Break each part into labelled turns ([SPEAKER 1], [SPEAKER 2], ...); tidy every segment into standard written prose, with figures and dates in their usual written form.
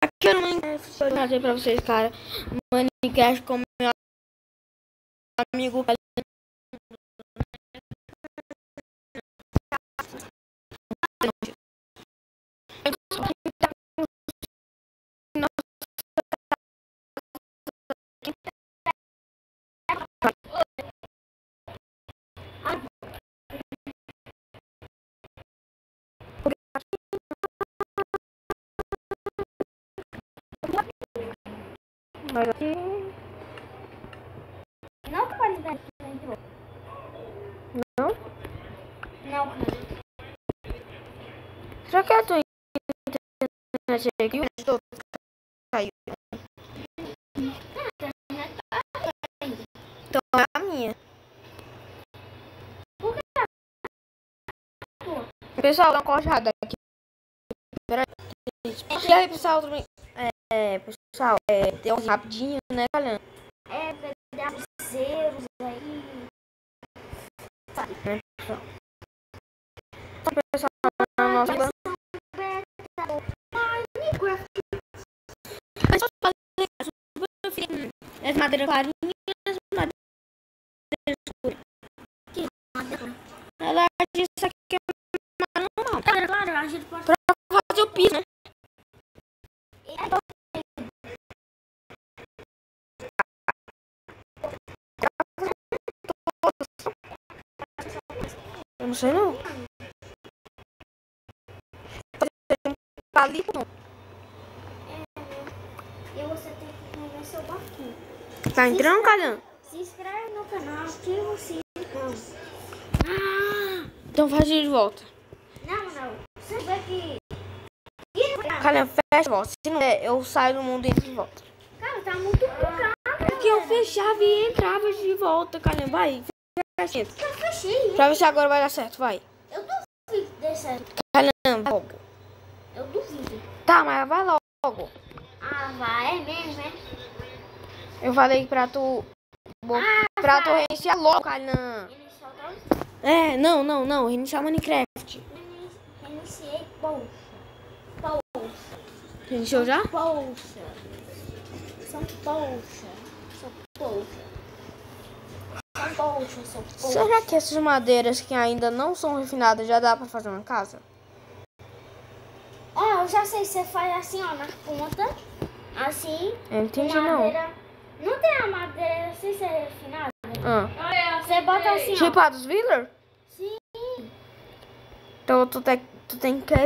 [SPEAKER 1] Aqui eu não vou trazer pra vocês, cara. Minecraft com meu amigo. Mas aqui...
[SPEAKER 2] Não que qualidade entrou.
[SPEAKER 1] Não?
[SPEAKER 2] Não, cara.
[SPEAKER 1] Será que a tua internet aqui? Caiu. Então é a minha. Pessoal, dá uma cortada aqui. Peraí. E aí, pessoal, tudo bem? Pessoal, deu um rapidinho, né, Calhão?
[SPEAKER 2] Pedazeiros aí.
[SPEAKER 1] Né, pessoal? Pessoal, na nossa... As madeiras clarinhas e as madeiras escuras. Na verdade, isso aqui é normal.
[SPEAKER 2] Claro, a gente pode
[SPEAKER 1] Pra fazer o piso, né? Eu não sei não. Palito não.
[SPEAKER 2] E você tem que mover seu barquinho.
[SPEAKER 1] Tá entrando, Calhão?
[SPEAKER 2] Se inscreve no canal, ativa o sininho.
[SPEAKER 1] Então faz de volta.
[SPEAKER 2] Não. Você vê que...
[SPEAKER 1] Calhão, fecha e volta. Se não der, eu saio do mundo e entro de volta.
[SPEAKER 2] Cara, tá muito bugado.
[SPEAKER 1] Porque eu fechava e entrava de volta, Calhão. Vai, fecha.
[SPEAKER 2] Eu fechei.
[SPEAKER 1] Pra ver se agora vai dar certo, vai.
[SPEAKER 2] Eu duvido que dê certo.
[SPEAKER 1] Calhão, vai logo.
[SPEAKER 2] Eu duvido.
[SPEAKER 1] Tá, mas vai logo.
[SPEAKER 2] Ah, vai, é mesmo, é?
[SPEAKER 1] Eu falei pra tu... pra tu reiniciar logo, Calhão.
[SPEAKER 2] Inicial tá...
[SPEAKER 1] Não. Reiniciar Minecraft.
[SPEAKER 2] Iniciei, poxa.
[SPEAKER 1] Reiniciou já?
[SPEAKER 2] Poxa.
[SPEAKER 1] Será que essas madeiras que ainda não são refinadas já dá pra fazer uma casa?
[SPEAKER 2] Ó, eu já sei, você faz assim, ó, na ponta. Assim.
[SPEAKER 1] Eu não entendi,
[SPEAKER 2] madeira... Não tem a madeira sem ser refinada? Você bota assim, ó.
[SPEAKER 1] Tipo a dos Villers?
[SPEAKER 2] Sim.
[SPEAKER 1] Então tu tem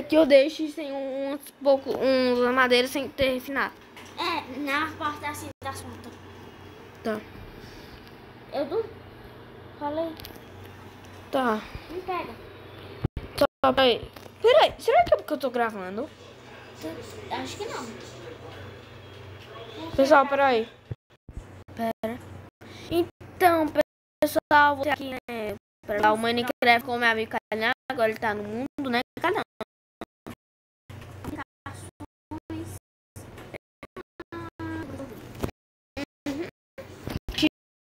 [SPEAKER 1] que eu deixe sem uns madeiras sem ter refinado.
[SPEAKER 2] É, na parte assim das pontas.
[SPEAKER 1] Tá.
[SPEAKER 2] Eu falei.
[SPEAKER 1] Tá.
[SPEAKER 2] Não pega.
[SPEAKER 1] Só peraí. Será que é porque eu tô gravando?
[SPEAKER 2] Acho que não.
[SPEAKER 1] Pessoal, peraí. Então, pessoal, vou aqui, né, pra o Minecraft com meu amigo Calhão. Agora ele tá no mundo, né, Calhão?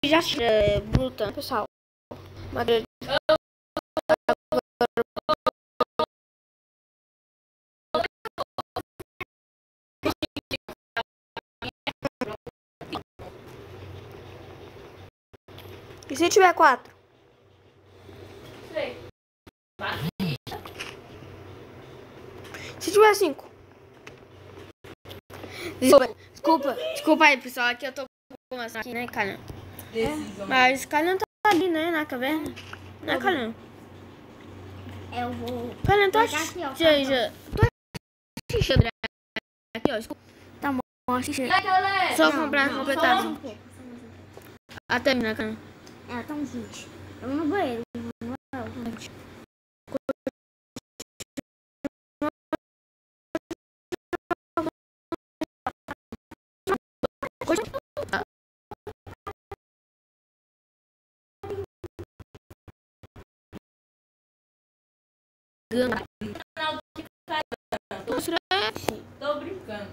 [SPEAKER 1] Já bruta, pessoal. Madeira. E se tiver 4? Se tiver 5? Desculpa aí, pessoal. Aqui eu tô começando aqui, né, Calhão? Mas Calhão tá ali, né, na caverna. Né, Calhão?
[SPEAKER 2] Eu vou.
[SPEAKER 1] Calhão, tu acha
[SPEAKER 2] Aqui, ó,
[SPEAKER 1] aqui, ó. Tá bom, assiste. Só comprar, completar. Até, né, Calhão?
[SPEAKER 2] É, tá uns 20. Eu vou no banheiro.
[SPEAKER 3] Tô brincando.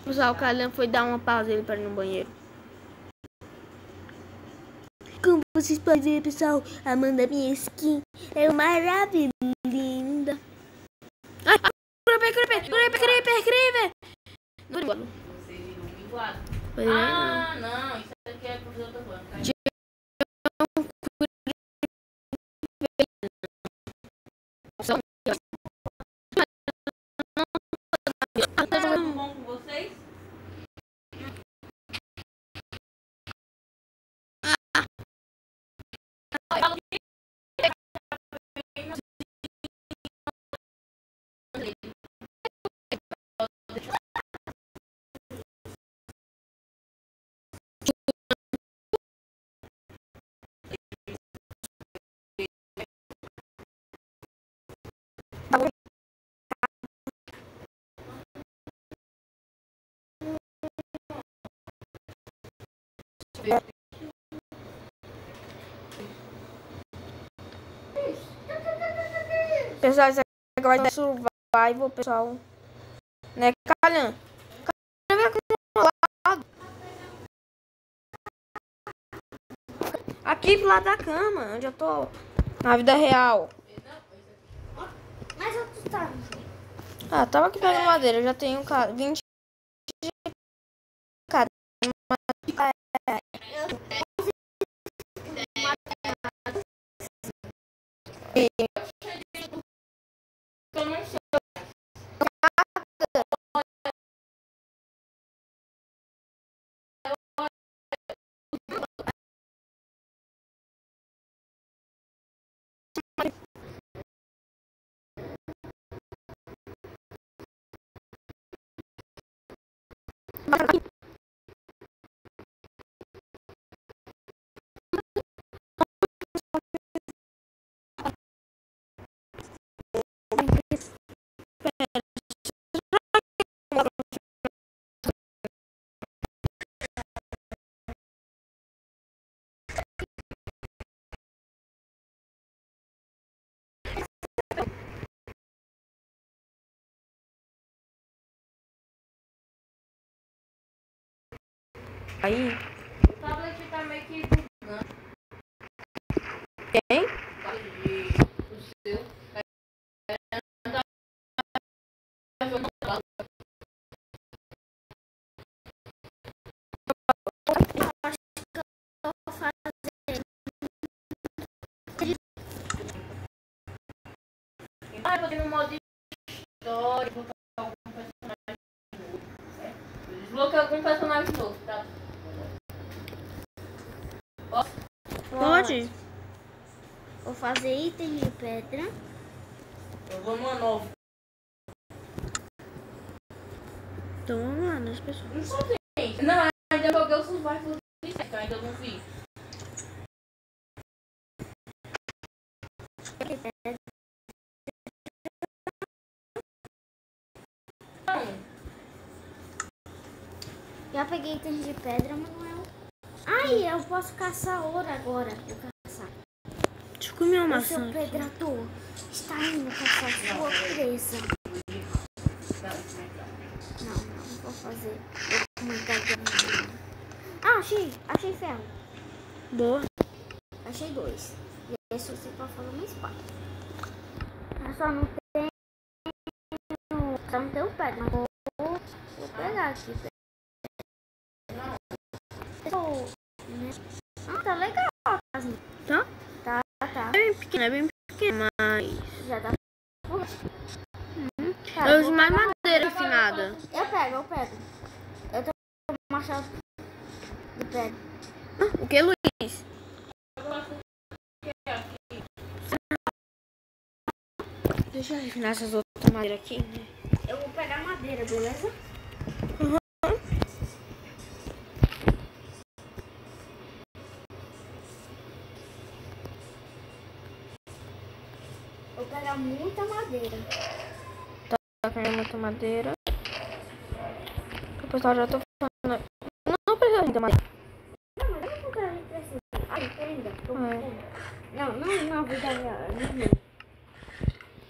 [SPEAKER 1] Pessoal, o Calhão foi dar uma pausa ele para ir no banheiro. Como vocês podem ver, pessoal, a Amanda, minha skin, é maravilhosa, linda. Ai, curupê.
[SPEAKER 3] Você virou minguado.
[SPEAKER 1] Pois é,
[SPEAKER 3] Ah, não. Isso aqui é porque eu tô falando. Tá? Tá tudo bom com vocês?
[SPEAKER 1] Pessoal, isso aqui vai dar survival, pessoal. Né, Calhan? Calhan, vem aqui do meu lado. Aqui pro lado da cama, onde eu tô. Na vida real.
[SPEAKER 2] Mas outro tá.
[SPEAKER 1] Ah, tava aqui pegando madeira. Eu já tenho 20 cada.
[SPEAKER 3] Eu não sei.
[SPEAKER 1] Aí.
[SPEAKER 3] O tablet tá meio que bugando.
[SPEAKER 1] Quem?
[SPEAKER 3] O seu. Então eu vou ter no modo história, colocar algum personagem novo. Desbloquear algum personagem novo, tá?
[SPEAKER 1] Pode.
[SPEAKER 2] Vou fazer itens de pedra.
[SPEAKER 3] Eu vou numa nova.
[SPEAKER 1] Então vamos lá, nas pessoas.
[SPEAKER 3] Não sou gente. Não, ainda joguei o Survival do que eu ainda não vi.
[SPEAKER 2] Já peguei itens de pedra, mas não é o... Ai, eu posso caçar ouro agora. Vou caçar.
[SPEAKER 1] Deixa eu comer uma
[SPEAKER 2] O seu
[SPEAKER 1] maçã.
[SPEAKER 2] pedrador está indo caçar sua presa. Não vou fazer. Ah, achei ferro.
[SPEAKER 1] Boa.
[SPEAKER 2] Achei 2. E esse você pode fazer uma espada. Eu só não tenho pedra, mas vou pegar aqui. Ah, tá legal.
[SPEAKER 1] Tá?
[SPEAKER 2] Tá.
[SPEAKER 1] É bem pequeno, mas...
[SPEAKER 2] Já dá.
[SPEAKER 1] Eu uso mais madeira refinada.
[SPEAKER 2] Eu pego. Eu tenho um machado de pedra.
[SPEAKER 1] O que, Luiz? Deixa eu refinar essas outras madeiras aqui, né?
[SPEAKER 2] Eu vou pegar madeira, beleza? Vou pegar muita madeira.
[SPEAKER 1] Tá pegando muita madeira. O pessoal já tá falando. Não precisa ainda mais.
[SPEAKER 2] Não, mas eu não quero a gente precisa. Ai, ainda. Não, vida real.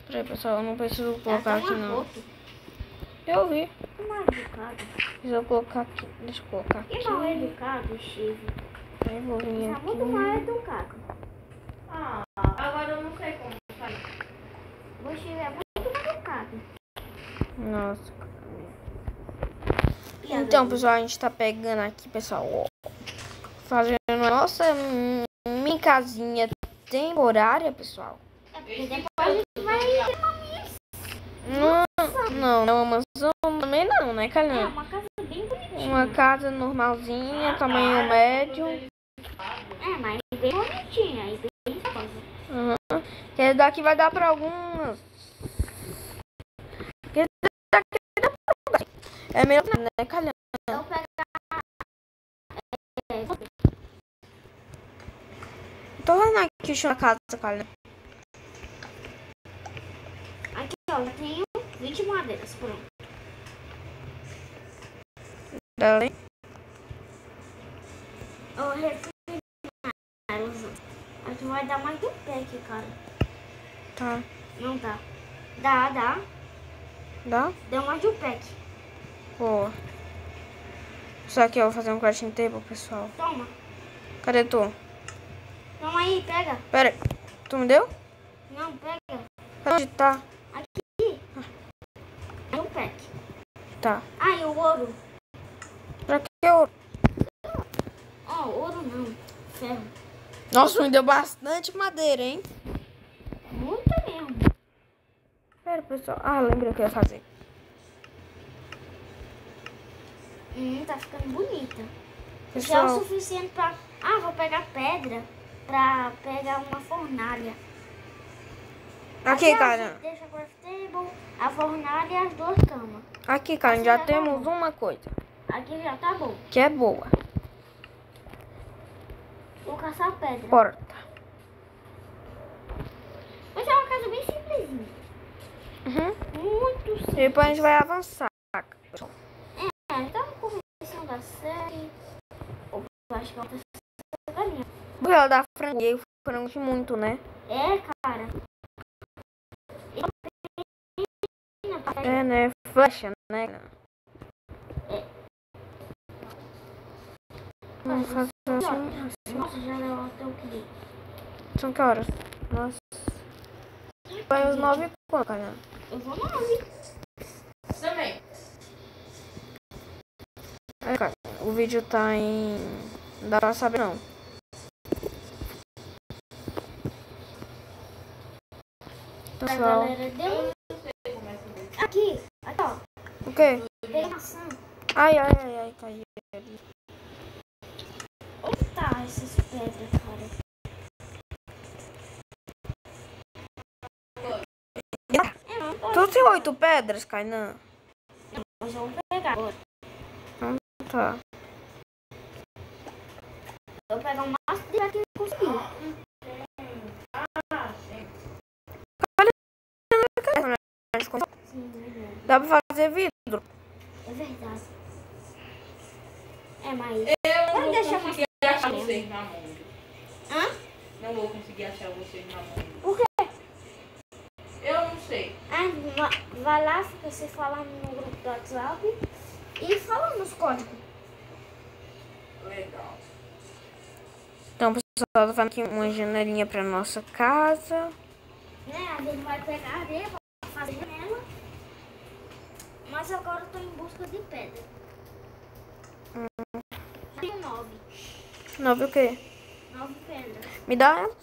[SPEAKER 1] Peraí, pessoal, eu não preciso colocar aqui não. Eu vi.
[SPEAKER 2] Que mal educado.
[SPEAKER 1] Deixa eu colocar aqui. Deixa eu colocar aqui.
[SPEAKER 2] Que mal educado, Chico.
[SPEAKER 1] Aí vou vir
[SPEAKER 2] Tá
[SPEAKER 1] aqui.
[SPEAKER 2] muito mal educado.
[SPEAKER 3] Ah, agora eu não sei como sair.
[SPEAKER 2] Você é muito mal educado.
[SPEAKER 1] Nossa. Então, pessoal, a gente tá pegando aqui, pessoal, ó, fazendo a nossa mini casinha temporária, pessoal.
[SPEAKER 2] É porque depois a gente vai ter uma
[SPEAKER 1] Não, uma mansão também não, né,
[SPEAKER 2] É
[SPEAKER 1] Calhão?
[SPEAKER 2] uma casa bem bonitinha.
[SPEAKER 1] Uma casa normalzinha, tamanho médio.
[SPEAKER 2] É, mas bem bonitinha e bem famosa.
[SPEAKER 1] Uhum. Que esse daqui vai dar pra algumas. Que esse daqui dá pra... É melhor, né, Calhão?
[SPEAKER 2] Eu pegar.
[SPEAKER 1] Tô olhando aqui o chão da casa, Calhão.
[SPEAKER 2] Aqui, ó, eu tenho 20 madeiras, pronto.
[SPEAKER 1] Dali.
[SPEAKER 2] Eu refiro elas. Aqui vai dar mais do pé aqui, cara.
[SPEAKER 1] Tá.
[SPEAKER 2] Não dá. Dá.
[SPEAKER 1] Dá?
[SPEAKER 2] Deu mais de um pé aqui.
[SPEAKER 1] Boa. Só que eu vou fazer um crafting table, pessoal.
[SPEAKER 2] Toma.
[SPEAKER 1] Cadê tu?
[SPEAKER 2] Toma aí, pega.
[SPEAKER 1] Pera aí. Tu me deu?
[SPEAKER 2] Não, pega.
[SPEAKER 1] Onde tá?
[SPEAKER 2] Aqui. É um pack.
[SPEAKER 1] Tá.
[SPEAKER 2] Ah, e o ouro.
[SPEAKER 1] Pra que ouro?
[SPEAKER 2] Ó, ouro não. Ferro.
[SPEAKER 1] Nossa, me deu bastante madeira, hein?
[SPEAKER 2] Muita mesmo.
[SPEAKER 1] Pera, pessoal. Ah, lembrei o que eu ia fazer.
[SPEAKER 2] Tá ficando bonita. Já é o
[SPEAKER 1] Pessoal,
[SPEAKER 2] suficiente pra... Ah, vou pegar pedra pra pegar uma fornalha.
[SPEAKER 1] aqui,
[SPEAKER 2] ó, a
[SPEAKER 1] cara.
[SPEAKER 2] gente deixa a craft table, a fornalha e as duas camas.
[SPEAKER 1] Aqui, cara,
[SPEAKER 2] Assim
[SPEAKER 1] já
[SPEAKER 2] já tá
[SPEAKER 1] temos
[SPEAKER 2] bom.
[SPEAKER 1] uma coisa
[SPEAKER 2] Aqui já tá bom.
[SPEAKER 1] que é boa.
[SPEAKER 2] Vou caçar pedra.
[SPEAKER 1] Porta.
[SPEAKER 2] Mas é uma casa bem simplesinha.
[SPEAKER 1] Uhum.
[SPEAKER 2] Muito simples.
[SPEAKER 1] Depois a gente vai avançar, pessoal.
[SPEAKER 2] Tava começando a série. Ou acho que é outra série.
[SPEAKER 1] Porque ela dá frangueio, o frango de muito, né?
[SPEAKER 2] É, cara.
[SPEAKER 1] É, né? Flecha, né? Vamos fazer assim.
[SPEAKER 2] Nossa, já deu até o que?
[SPEAKER 1] São que horas? Nossa. Vai os 9 quanto, cara?
[SPEAKER 2] Eu vou 9.
[SPEAKER 3] Também.
[SPEAKER 1] É, cara, o vídeo tá em... Não dá pra saber, não. Pessoal.
[SPEAKER 2] Galera, deu. Aqui, ó.
[SPEAKER 1] O quê?
[SPEAKER 2] Peguei maçã.
[SPEAKER 1] Ai, caiu ali.
[SPEAKER 2] Onde tá essas pedras, cara?
[SPEAKER 1] Tu tem 8 pedras, Kainan?
[SPEAKER 2] Mas eu vou pegar agora.
[SPEAKER 1] Tá.
[SPEAKER 2] Eu vou pegar o máximo de aqui que eu conseguir. Sim, verdade.
[SPEAKER 1] Dá pra fazer vidro.
[SPEAKER 2] É verdade. É, mas...
[SPEAKER 3] Eu não
[SPEAKER 2] Pode
[SPEAKER 3] vou
[SPEAKER 2] deixar
[SPEAKER 3] conseguir achar vocês na mão.
[SPEAKER 2] Hã?
[SPEAKER 3] Não vou conseguir achar vocês na mão.
[SPEAKER 2] Por quê?
[SPEAKER 3] Eu não sei.
[SPEAKER 2] Ah, vai lá, fica você falando no grupo do WhatsApp e fala nos códigos.
[SPEAKER 3] Legal.
[SPEAKER 1] Então, pessoal, tá fazendo aqui uma janelinha pra nossa casa.
[SPEAKER 2] Né? A gente vai pegar a areia pra fazer nela. Mas agora eu tô em busca de pedra. Tenho 9.
[SPEAKER 1] 9 o quê?
[SPEAKER 2] 9 pedras.
[SPEAKER 1] Me dá elas?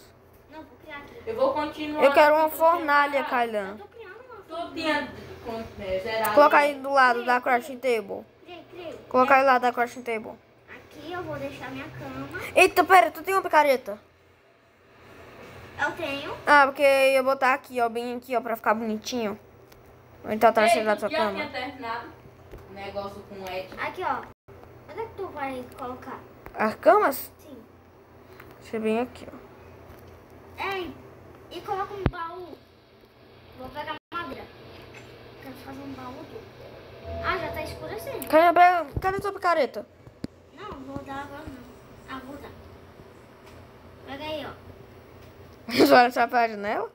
[SPEAKER 2] Não, vou criar aqui.
[SPEAKER 3] Eu vou continuar.
[SPEAKER 1] Eu quero uma fornalha,
[SPEAKER 2] Eu
[SPEAKER 1] Kailan.
[SPEAKER 2] tô criando uma.
[SPEAKER 3] Tu tinha zerado.
[SPEAKER 1] Coloca aí do lado da crafting table.
[SPEAKER 2] Criei.
[SPEAKER 1] Coloca aí lá da crafting table.
[SPEAKER 2] Aqui eu vou deixar minha cama.
[SPEAKER 1] Eita, pera, tu tem uma picareta?
[SPEAKER 2] Eu tenho.
[SPEAKER 1] Ah, porque eu ia botar aqui, ó, bem aqui, ó, pra ficar bonitinho. Ou então atrás da sua
[SPEAKER 3] Já
[SPEAKER 1] cama.
[SPEAKER 3] tinha terminado o negócio com o Ed.
[SPEAKER 2] Aqui, ó. Onde é que tu vai colocar?
[SPEAKER 1] As camas?
[SPEAKER 2] Sim.
[SPEAKER 1] Deixa bem aqui, ó.
[SPEAKER 2] Ei, e coloca um baú. Vou pegar madeira. Quero fazer um baú aqui. Ah, já tá escurecendo.
[SPEAKER 1] Cadê tua picareta?
[SPEAKER 2] Não, vou dar agora não. Ah, vou dar. Pega aí, ó.
[SPEAKER 1] Os olhos só pra janela?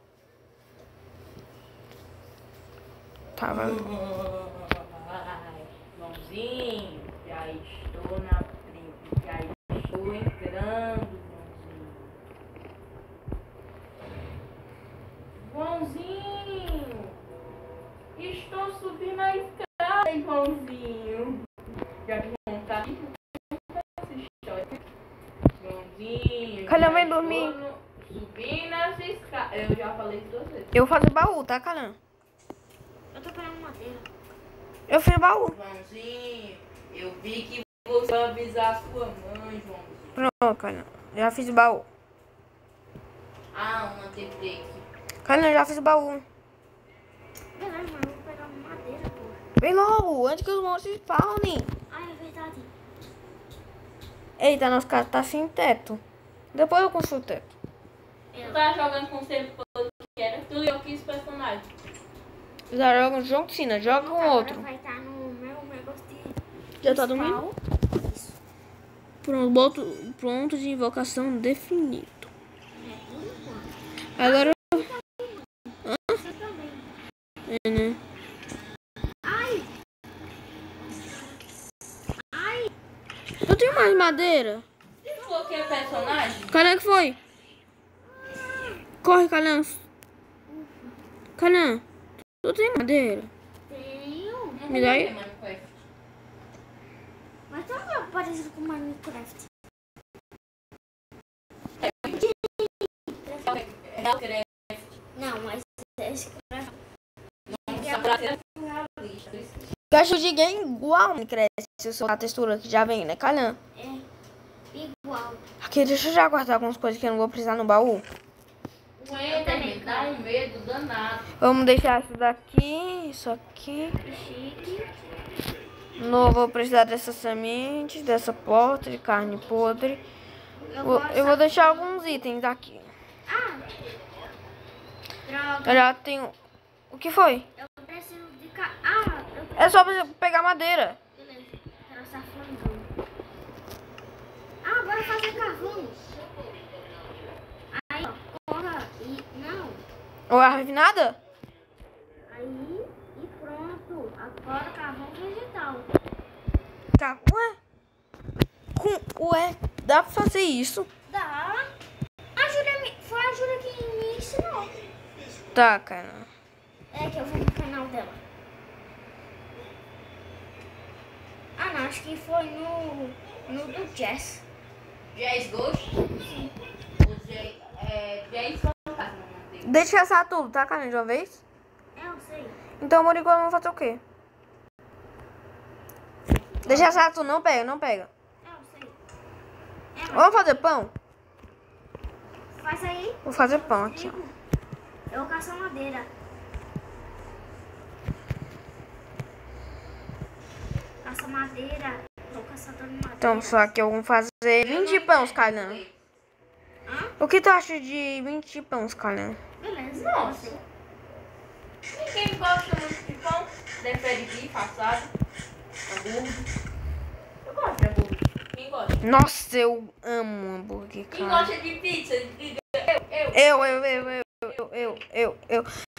[SPEAKER 1] Tá, vai.
[SPEAKER 3] Ai, Joãozinho, já estou na frente. Já estou entrando, Joãozinho. Estou subindo a escada, Joãozinho. Já que vamos ficar aqui, Joãozinho.
[SPEAKER 1] Calhão, vem dormir.
[SPEAKER 3] Subindo as escadas. Eu já falei isso 2 vezes.
[SPEAKER 1] Eu faço baú, tá, Calhão?
[SPEAKER 2] Eu tô pegando madeira.
[SPEAKER 1] Eu fiz baú.
[SPEAKER 3] Joãozinho, eu vi que você vai avisar a sua mãe, Joãozinho.
[SPEAKER 1] Pronto, Calhão. Já fiz baú.
[SPEAKER 3] Ah, uma TT aqui.
[SPEAKER 1] Calhão, já fiz baú.
[SPEAKER 2] Beleza, mas eu vou pegar madeira, pô.
[SPEAKER 1] Vem logo, antes que os monstros spawnem.
[SPEAKER 2] Ah, é verdade.
[SPEAKER 1] Eita, nosso casa tá sem teto. Depois eu construo o teto.
[SPEAKER 3] Tu tá jogando com o tempo que era tu e eu quis personagem.
[SPEAKER 1] Já joga um jogo de cena, joga com
[SPEAKER 2] Agora
[SPEAKER 1] outro.
[SPEAKER 2] vai estar no meu negócio de...
[SPEAKER 1] Já tá dormindo?
[SPEAKER 2] Isso.
[SPEAKER 1] Pronto, pronto de invocação definido.
[SPEAKER 2] É tudo igual.
[SPEAKER 1] Agora
[SPEAKER 2] Você também.
[SPEAKER 1] é, né?
[SPEAKER 2] Ai! Ai!
[SPEAKER 1] Eu tenho mais madeira.
[SPEAKER 3] Tu falou que é personagem?
[SPEAKER 1] Cadê que foi? Corre, Calhão. Calhão, tu tem madeira?
[SPEAKER 2] Tenho.
[SPEAKER 1] Me dá aí.
[SPEAKER 3] Minecraft.
[SPEAKER 2] Mas tá meio parecido com Minecraft. Não, mas é escreve.
[SPEAKER 1] Gacho de game igual me cresce. A textura que já vem, né, Calhão?
[SPEAKER 2] É igual.
[SPEAKER 1] Aqui, deixa eu já guardar algumas coisas que eu não vou precisar no baú.
[SPEAKER 3] O Enderman dá um medo danado.
[SPEAKER 1] Vamos deixar isso daqui, isso aqui.
[SPEAKER 2] Chique.
[SPEAKER 1] Não vou precisar dessas sementes, dessa porta de carne podre. Eu vou deixar alguns itens aqui.
[SPEAKER 2] Ah! Droga.
[SPEAKER 1] Eu já tenho... O que foi?
[SPEAKER 2] Eu preciso de... Ah!
[SPEAKER 1] É só pegar madeira.
[SPEAKER 2] Beleza. Quero safãozão. Ah, agora fazer carvão. Aí, ó. Coloca e... Não.
[SPEAKER 1] Ou a refinada?
[SPEAKER 2] Aí e pronto. Agora carvão vegetal.
[SPEAKER 1] Tá. Ué, dá pra fazer isso?
[SPEAKER 2] Dá. Foi a Júlia que me ensinou.
[SPEAKER 1] Tá, cara.
[SPEAKER 2] É que eu vou no canal dela. Ah, não. Acho que foi no do Jess.
[SPEAKER 3] Jazz Ghost? O Jazz Fantasma.
[SPEAKER 1] Deixa eu assar tudo, tá, cara, de uma vez?
[SPEAKER 2] É, eu sei.
[SPEAKER 1] Então, Morico, vamos fazer o quê? Deixa eu assar tudo, não pega, não pega.
[SPEAKER 2] É, eu sei. É, mas
[SPEAKER 1] Vamos fazer pão?
[SPEAKER 2] faz aí.
[SPEAKER 1] Vou fazer pão aqui, ó.
[SPEAKER 2] Eu caço a madeira. Caça madeira. Tô caçador de madeira.
[SPEAKER 1] Então, só que eu vou fazer 20 pães, Calhão.
[SPEAKER 2] Hã?
[SPEAKER 1] O que tu acha de 20 pães, Calhão?
[SPEAKER 2] Beleza.
[SPEAKER 3] Nossa. Ninguém gosta muito de pão. Prefere bife, assado, hambúrguer. Eu gosto de hambúrguer. Quem gosta?
[SPEAKER 1] Nossa, eu amo hambúrguer,
[SPEAKER 3] Quem
[SPEAKER 1] cara.
[SPEAKER 3] gosta de pizza? Diga
[SPEAKER 1] Eu.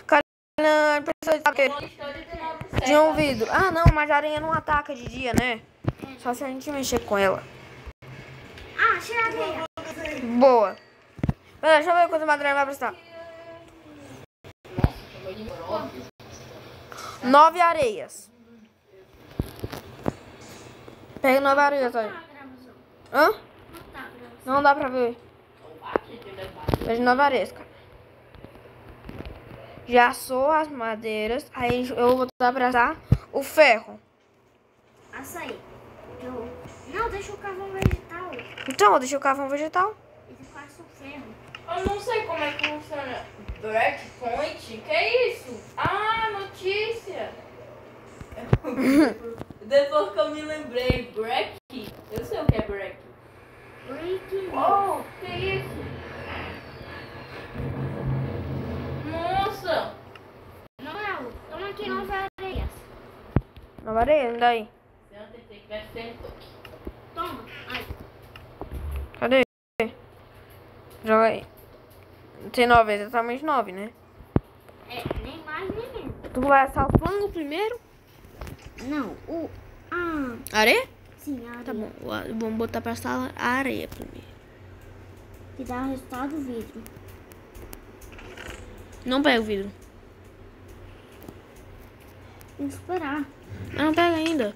[SPEAKER 1] Calhão, a pessoa sabe
[SPEAKER 3] uma história de
[SPEAKER 1] de um vidro. Ah, não, mas a aranha não ataca de dia, né? Só se a gente mexer com ela.
[SPEAKER 2] Ah, achei a areia.
[SPEAKER 1] Boa. Pera, deixa eu ver quanto madeira vai precisar. 9 areias. Pega 9 areias, olha.
[SPEAKER 2] Tá, gravação.
[SPEAKER 1] Hã?
[SPEAKER 2] Não tá, gravação.
[SPEAKER 1] Não dá pra ver. Vejo 9 areias, cara. Já assou as madeiras. Aí eu vou botar pra assar o ferro.
[SPEAKER 2] Açaí. Não, deixa o carvão vegetal.
[SPEAKER 1] Então, eu deixei o carvão vegetal.
[SPEAKER 2] E depois o ferro.
[SPEAKER 3] Eu não sei como é que funciona. Breakpoint? Que é isso? Ah, notícia! Depois que eu me lembrei, break? Eu sei o que é break.
[SPEAKER 2] Breaking.
[SPEAKER 3] Oh, que isso? Nossa!
[SPEAKER 2] Não, toma aqui 9 areias.
[SPEAKER 1] 9 areias, me dá aí.
[SPEAKER 3] Eu tentei que vai ser toque.
[SPEAKER 2] Toma. Ai.
[SPEAKER 1] Cadê? Joga aí. Tem 9, exatamente 9, né?
[SPEAKER 2] É, nem mais nem menos.
[SPEAKER 1] Tu vai assar o frango primeiro?
[SPEAKER 2] Não,
[SPEAKER 1] Areia?
[SPEAKER 2] sim, a areia.
[SPEAKER 1] Tá bom, vamos botar pra assar a areia primeiro.
[SPEAKER 2] Que dá o resultado do vidro.
[SPEAKER 1] Não pega o vidro.
[SPEAKER 2] Tem que esperar.
[SPEAKER 1] Mas não pega ainda.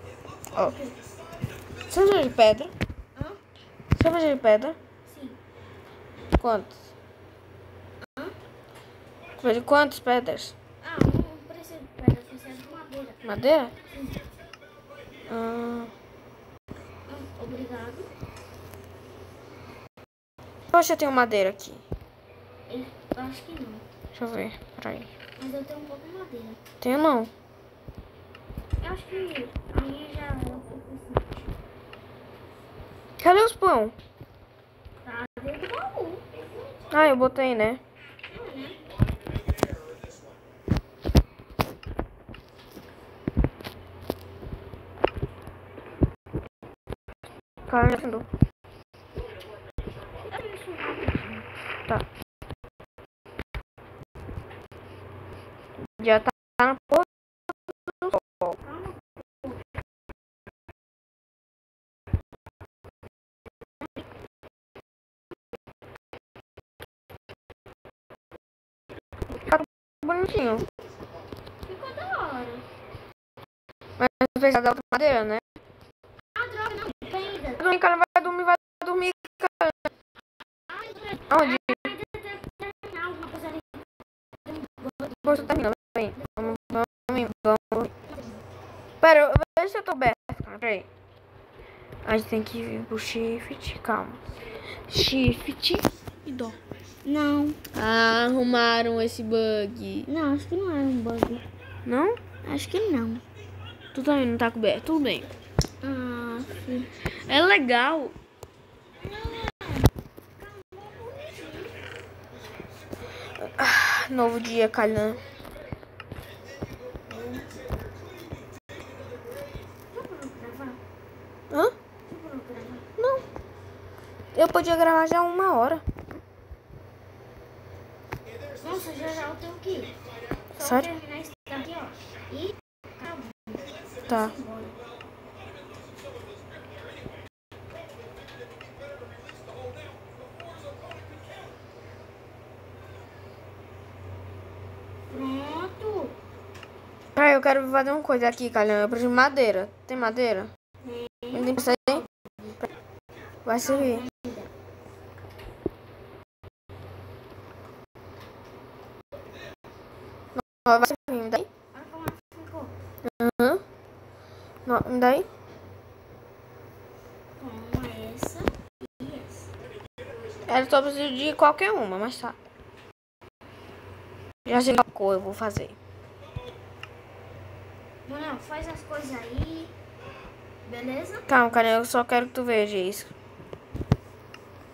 [SPEAKER 1] Ó. Você precisa de pedra?
[SPEAKER 2] Hã?
[SPEAKER 1] Você precisa de pedra?
[SPEAKER 2] Sim.
[SPEAKER 1] Quantas?
[SPEAKER 2] Hã?
[SPEAKER 1] Precisa de quantas pedras?
[SPEAKER 2] Ah, não precisa de pedra, precisa de madeira.
[SPEAKER 1] Madeira?
[SPEAKER 2] Sim. Obrigado.
[SPEAKER 1] Eu acho que eu tenho madeira aqui.
[SPEAKER 2] Eu acho que não.
[SPEAKER 1] Deixa eu ver. Peraí.
[SPEAKER 2] Mas eu tenho um pouco de madeira.
[SPEAKER 1] Tenho não.
[SPEAKER 2] Eu acho que a minha já é o suficiente.
[SPEAKER 1] Cadê os pão?
[SPEAKER 2] Tá dentro do baú.
[SPEAKER 1] Ah, eu botei, né? Cara, já andou. Tá. Já tá na porra do sol. Tá bonitinho.
[SPEAKER 2] Ficou da hora.
[SPEAKER 1] Mas precisa da outra madeira, né?
[SPEAKER 2] Ah, droga, não. Pega.
[SPEAKER 1] Vai dormir, cara. Vai dormir, cara. Onde?
[SPEAKER 2] Terminar alguma coisa ali.
[SPEAKER 1] Você termina, vem. Vamos. Pera, vê se eu tô aberto, cara. Peraí. A gente tem que vir pro shift, calma. Shift e dó.
[SPEAKER 2] Não.
[SPEAKER 1] Ah, arrumaram esse bug.
[SPEAKER 2] Não, acho que não é um bug.
[SPEAKER 1] Não?
[SPEAKER 2] Acho que não.
[SPEAKER 1] Tu também não tá coberto, tudo bem.
[SPEAKER 2] Ah, sim.
[SPEAKER 1] É legal. Ah, novo dia, Calhã. Hã? Não. Eu podia gravar já 1 hora.
[SPEAKER 2] Nossa, já eu tenho que ir. Só
[SPEAKER 1] Sério?
[SPEAKER 2] terminar isso daqui, ó. E acabou.
[SPEAKER 1] Tá.
[SPEAKER 2] Pronto.
[SPEAKER 1] Peraí, eu quero fazer uma coisa aqui, Calhã. Eu preciso de madeira. Tem madeira? Não tem pra sair? Vai servir. Não, vai servir, me dá aí?
[SPEAKER 2] Olha como ficou.
[SPEAKER 1] Aham. Não, me dá aí?
[SPEAKER 2] Toma essa e essa.
[SPEAKER 1] Eu só preciso de qualquer uma, mas tá. Já sei qual cor eu vou fazer.
[SPEAKER 2] Mano, faz as coisas aí. Beleza?
[SPEAKER 1] Calma, cara, eu só quero que tu veja isso.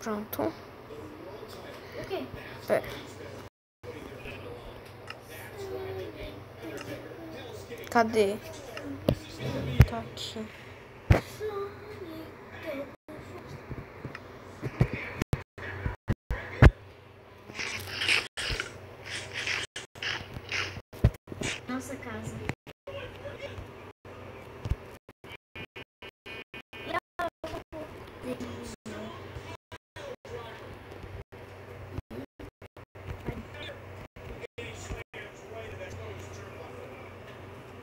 [SPEAKER 1] Pronto.
[SPEAKER 2] O quê?
[SPEAKER 1] Pera. Cadê? Tá aqui.
[SPEAKER 2] Nossa casa.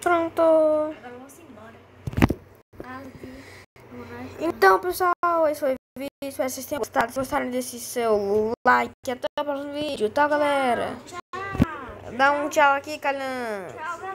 [SPEAKER 1] Pronto.
[SPEAKER 2] Agora vamos embora.
[SPEAKER 1] Então, pessoal, esse foi o vídeo. Espero que vocês tenham gostado. Se gostaram desse seu like, até o próximo vídeo. Tá, galera?
[SPEAKER 2] Tchau.
[SPEAKER 1] Dá um tchau aqui, Calhã.
[SPEAKER 2] Tchau, galera.